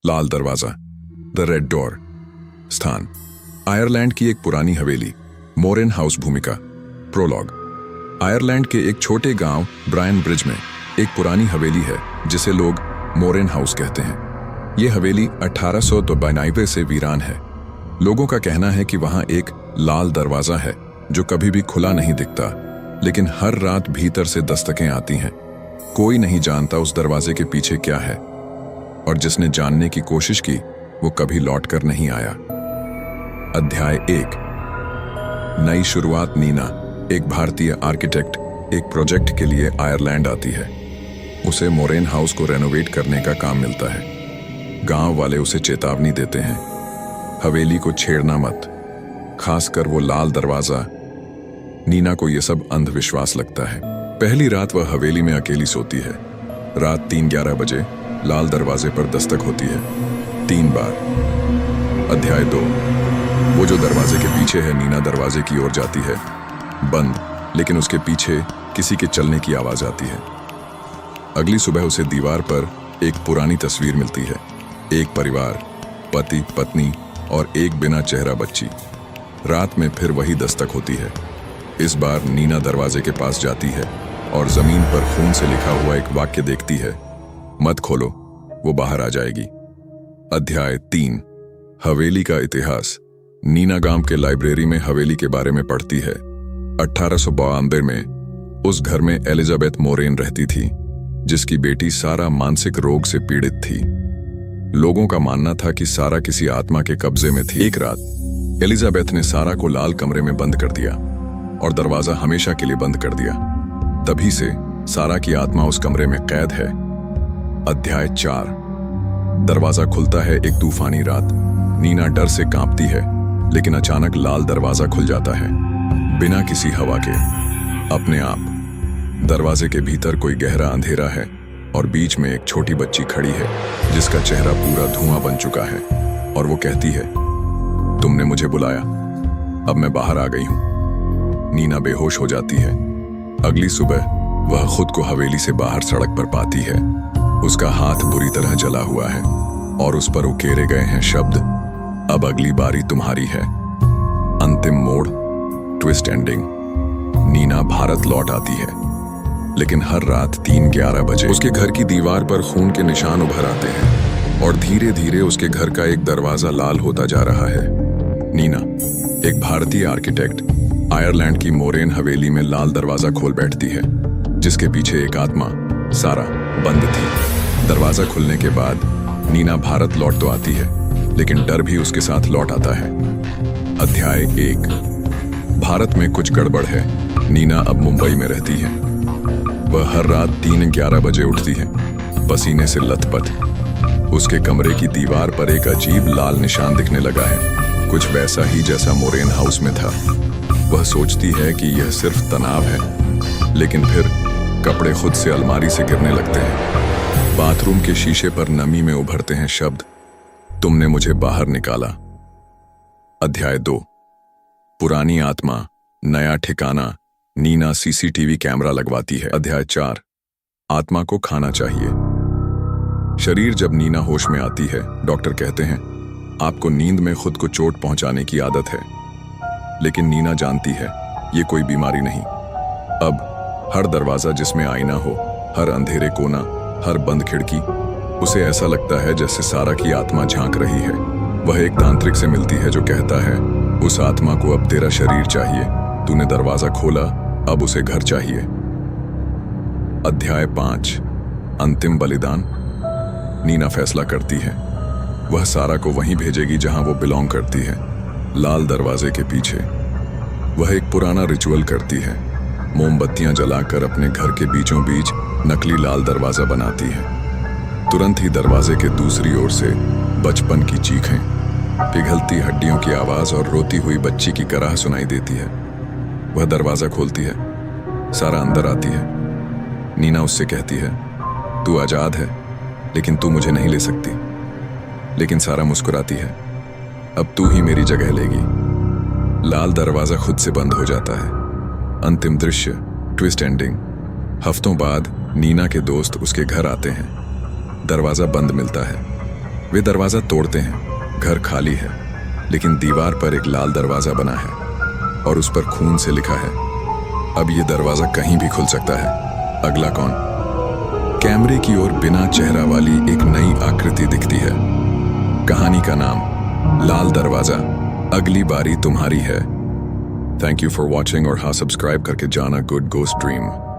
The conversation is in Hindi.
लाल दरवाजा, द रेड डोर। स्थान, आयरलैंड की एक पुरानी हवेली, मोरेन हाउस। भूमिका, प्रोलॉग। आयरलैंड के एक छोटे गांव ब्रायन ब्रिज में एक पुरानी हवेली है जिसे लोग मोरेन हाउस कहते हैं। ये हवेली 1892 से वीरान है। लोगों का कहना है कि वहां एक लाल दरवाजा है जो कभी भी खुला नहीं दिखता, लेकिन हर रात भीतर से दस्तकें आती हैं। कोई नहीं जानता उस दरवाजे के पीछे क्या है, और जिसने जानने की कोशिश की वो कभी लौटकर नहीं आया। अध्याय 1। नई शुरुआत। नीना, एक भारतीय आर्किटेक्ट, एक प्रोजेक्ट के लिए आयरलैंड आती है। उसे मोरेन हाउस को रेनोवेट करने का काम मिलता है। गांव वाले उसे चेतावनी देते हैं, हवेली को छेड़ना मत, खासकर वो लाल दरवाजा। नीना को यह सब अंधविश्वास लगता है। पहली रात वह हवेली में अकेली सोती है। रात 3:11 बजे लाल दरवाजे पर दस्तक होती है, 3 बार। अध्याय 2। वो जो दरवाजे के पीछे है। नीना दरवाजे की ओर जाती है, बंद, लेकिन उसके पीछे किसी के चलने की आवाज आती है। अगली सुबह उसे दीवार पर एक पुरानी तस्वीर मिलती है। एक परिवार, पति, पत्नी और एक बिना चेहरा बच्ची। रात में फिर वही दस्तक होती है। इस बार नीना दरवाजे के पास जाती है और जमीन पर खून से लिखा हुआ एक वाक्य देखती है, मत खोलो, वो बाहर आ जाएगी। अध्याय 3। हवेली का इतिहास। नीना गांव के लाइब्रेरी में हवेली के बारे में पढ़ती है। 1892 में उस घर में एलिजाबेथ मोरेन रहती थी, जिसकी बेटी सारा मानसिक रोग से पीड़ित थी। लोगों का मानना था कि सारा किसी आत्मा के कब्जे में थी। एक रात एलिजाबेथ ने सारा को लाल कमरे में बंद कर दिया और दरवाजा हमेशा के लिए बंद कर दिया। तभी से सारा की आत्मा उस कमरे में कैद है। अध्याय 4। दरवाजा खुलता है एक तूफानी रात। नीना डर से कांपती है, लेकिन अचानक लाल दरवाजा खुल जाता है, बिना किसी हवा के, अपने आप। दरवाजे के भीतर कोई गहरा अंधेरा है और बीच में एक छोटी बच्ची खड़ी है जिसका चेहरा पूरा धुआं बन चुका है, और वो कहती है, तुमने मुझे बुलाया, अब मैं बाहर आ गई हूं। नीना बेहोश हो जाती है। अगली सुबह वह खुद को हवेली से बाहर सड़क पर पाती है। उसका हाथ बुरी तरह जला हुआ है और उस पर उकेरे गए हैं शब्द, अब अगली बारी तुम्हारी है। अंतिम मोड़, ट्विस्ट एंडिंग। नीना भारत लौट आती है, लेकिन हर रात 3:11 बजे उसके घर की दीवार पर खून के निशान उभर आते हैं और धीरे धीरे उसके घर का एक दरवाजा लाल होता जा रहा है। नीना, एक भारतीय आर्किटेक्ट, आयरलैंड की मोरेन हवेली में लाल दरवाजा खोल बैठती है, जिसके पीछे एक आत्मा, सारा, बंद थी। दरवाजा खुलने के बाद नीना भारत लौट तो आती है, लेकिन डर भी उसके साथ लौट आता है। अध्याय 1। भारत में कुछ गड़बड़ है। नीना अब मुंबई में रहती है। वह हर रात 3:11 बजे उठती है, पसीने से लथपथ। उसके कमरे की दीवार पर एक अजीब लाल निशान दिखने लगा है, कुछ वैसा ही जैसा मोरेन हाउस में था। वह सोचती है कि यह सिर्फ तनाव है, लेकिन फिर कपड़े खुद से अलमारी से गिरने लगते हैं। बाथरूम के शीशे पर नमी में उभरते हैं शब्द, तुमने मुझे बाहर निकाला। अध्याय 2। पुरानी आत्मा, नया ठिकाना। नीना सीसीटीवी कैमरा लगवाती है। अध्याय 4। आत्मा को खाना चाहिए। शरीर। जब नीना होश में आती है, डॉक्टर कहते हैं, आपको नींद में खुद को चोट पहुंचाने की आदत है। लेकिन नीना जानती है ये कोई बीमारी नहीं। अब हर दरवाजा जिसमें आईना हो, हर अंधेरे कोना, हर बंद खिड़की, उसे ऐसा लगता है जैसे सारा की आत्मा झांक रही है। वह एक तांत्रिक से मिलती है जो कहता है, उस आत्मा को अब तेरा शरीर चाहिए, तूने दरवाजा खोला, अब उसे घर चाहिए। अध्याय 5। अंतिम बलिदान। नीना फैसला करती है, वह सारा को वहीं भेजेगी जहां वो बिलोंग करती है, लाल दरवाजे के पीछे। वह एक पुराना रिचुअल करती है, मोमबत्तियां जलाकर अपने घर के बीचों बीच नकली लाल दरवाजा बनाती है। तुरंत ही दरवाजे के दूसरी ओर से बचपन की चीखें, पिघलती हड्डियों की आवाज और रोती हुई बच्ची की कराह सुनाई देती है। वह दरवाजा खोलती है, सारा अंदर आती है। नीना उससे कहती है, तू आजाद है, लेकिन तू मुझे नहीं ले सकती। लेकिन सारा मुस्कुराती है, अब तू ही मेरी जगह लेगी। लाल दरवाजा खुद से बंद हो जाता है। अंतिम दृश्य, ट्विस्ट एंडिंग। हफ्तों बाद नीना के दोस्त उसके घर आते हैं। दरवाजा बंद मिलता है, वे दरवाजा तोड़ते हैं। घर खाली है, लेकिन दीवार पर एक लाल दरवाजा बना है और उस पर खून से लिखा है, अब ये दरवाजा कहीं भी खुल सकता है। अगला कौन? कैमरे की ओर बिना चेहरा वाली एक नई आकृति दिखती है। कहानी का नाम लाल दरवाजा। अगली बारी तुम्हारी है। थैंक यू फॉर वॉचिंग और हाँ, सब्सक्राइब करके जाना। Good ghost dream.